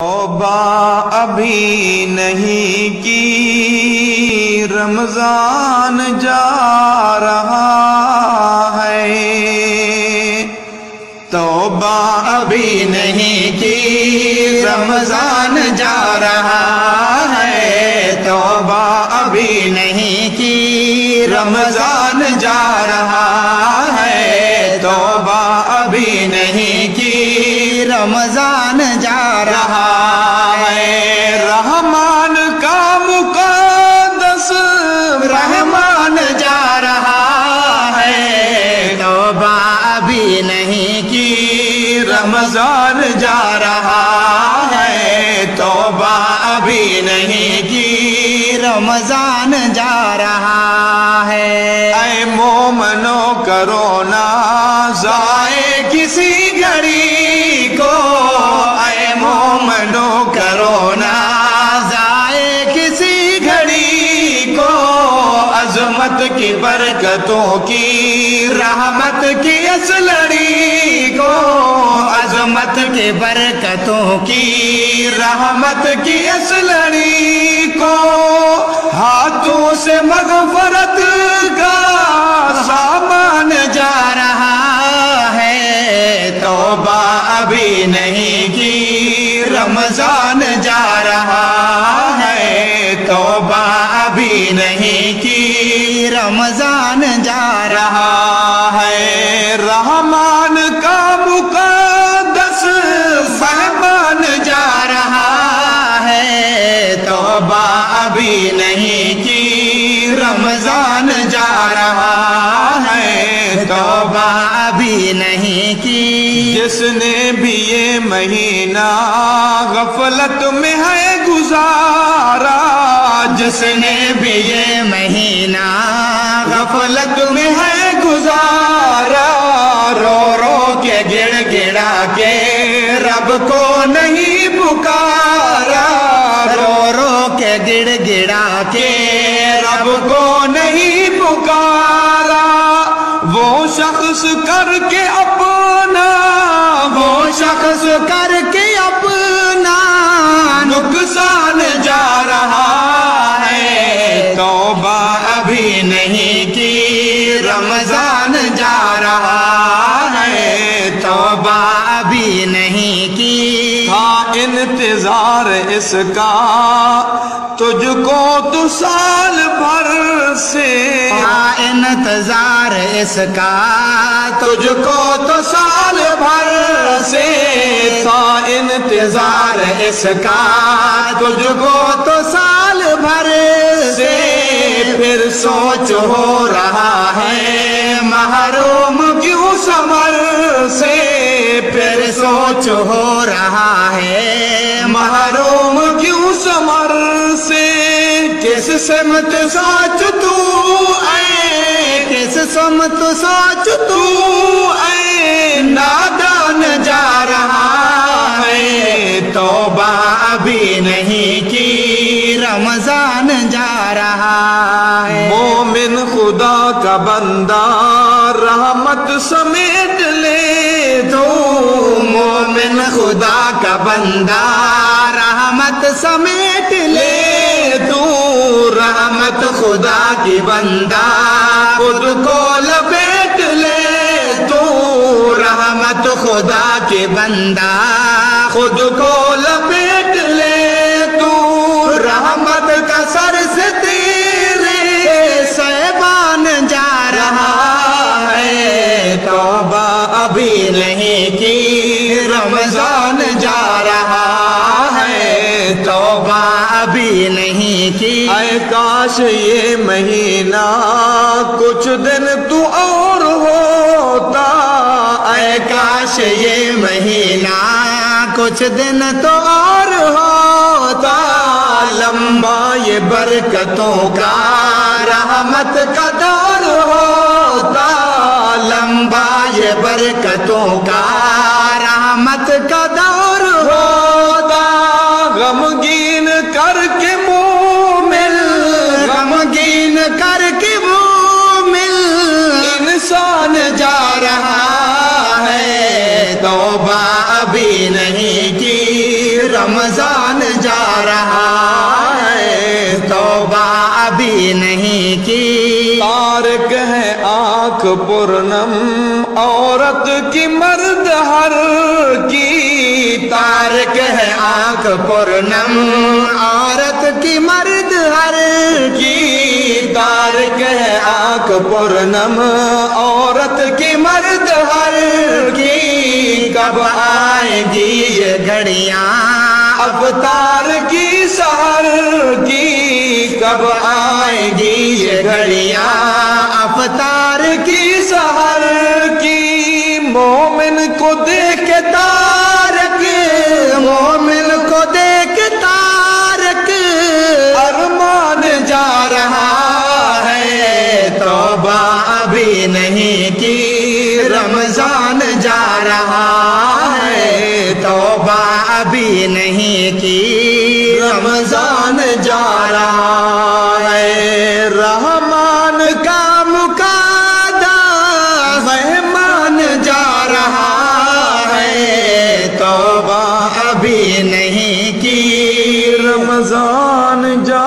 توبہ ابھی نہیں کی، رمضان جا رہا ہے۔ توبہ ابھی نہیں کی، رمضان جا رہا ہے۔ توبہ ابھی نہیں کی، رمضان جا رہا ہے۔ توبہ ابھی نہیں کی، رمضان جا رہا ہے۔ رحمان کا مقدس رحمان جا رہا ہے۔ توبہ ابھی نہیں کی، رمضان جا رہا ہے۔ توبہ ابھی نہیں کی، رمضان جا رہا ہے۔ اے مومنو کرو نا ضائع کسی گھڑی کو، اے مومنو کرو نا ضائع کسی گھڑی کو۔ عظمت کی برکتوں کی رحمت کی اس لڑی کو، عظمت کی برکتوں کی رحمت کی اس لڑی کو۔ ہاتھوں سے مغفرت کا سامان جا رہا ہے۔ توبہ ابھی نہیں کی، رمضان جا رہا ہے۔ توبہ ابھی نہیں کی، رمضان جا رہا ہے۔ رحمان کا مقدس فرمان جا رہا ہے۔ توبہ ابھی نہیں کی، رمضان جا رہا ہے۔ توبہ ابھی نہیں کی۔ جس نے بھی یہ مہینہ غفلت میں ہے گزارا، جس نے بھی یہ مہینہ غفلت میں ہے گزارا، رو رو کے گڑ گڑا کے رب کو نہیں پکارا، رو رو کے گڑ گڑا کے رب کو نہیں پکارا۔ وہ شخص کر کے اپنا، وہ شخص کر کے اپنا نقصان جا رہا ہے۔ توبہ ابھی نہیں کی، رمضان جا رہا ہے۔ توبہ ابھی نہیں کی۔ تھا انتظار اس کا تجھ کو تو سال بھر سے، تھا انتظار اس کا تجھ کو تو سال بھر سے، تھا انتظار اس کا تجھ کو تو سال بھر سے۔ پھر سوچ ہو رہا ہے محروم کیوں ثمر سے، پھر سوچ ہو رہا ہے محروم کیوں ثمر سے۔ کس سمت سوچ تو اے، کس سمت سوچ تو اے نادان جا رہا ہے۔ توبہ ابھی نہیں کی، رمضان جا رہا ہے۔ مومن خدا کا بندہ رحمت سمیٹ لے تو، مومن خدا کا بندہ رحمت سمیٹ لے تو، رحمت خدا کی بندہ خود کو لپیٹ لے تو، رحمت خدا کی بندہ خود کو لپیٹ لے تو۔ رحمت کا سر سے تیرے سیبان جا رہا ہے۔ توبہ ابھی نہیں کی، رمضان جا رہا ہے۔ توبہ ابھی نہیں کی۔ اے کاش یہ مہینہ کچھ دن تو اور ہوتا، اے کاش یہ مہینہ کچھ دن تو اور ہوتا۔ لمبا یہ برکتوں کا رحمت کا دور ہوتا، لمبا یہ برکتوں کا رحمت کا دور ہوتا۔ غمگین کر کے مومن، غمگین کر کے مومن انسان جا رہا ہے۔ توبہ ابھی نہیں کی، رمضان جا رہا ہے توبہ ابھی نہیں کی تارک ہے آنکھ پرنم عورت کی مرد ہر کی تارک ہے آنکھ پرنم عورت کی مرد ہر کی تارک ہے آنکھ پرنم عورت کی مرد ہر کی کب آئے گی یہ گھڑیاں افطار کی سحر کی کب آئے گی یہ گھڑیاں افطار کی سحر کی مومن کو دیکھ تارک مومن کو دیکھ تارک ارمان جا رہا ہے توبہ ابھی نہیں کی رمضان جا رہا ہے توبہ ابھی نہیں کی رمضان جا رہا ہے رحمان کا مقادہ مہمان جا رہا ہے توبہ ابھی نہیں کی رمضان جا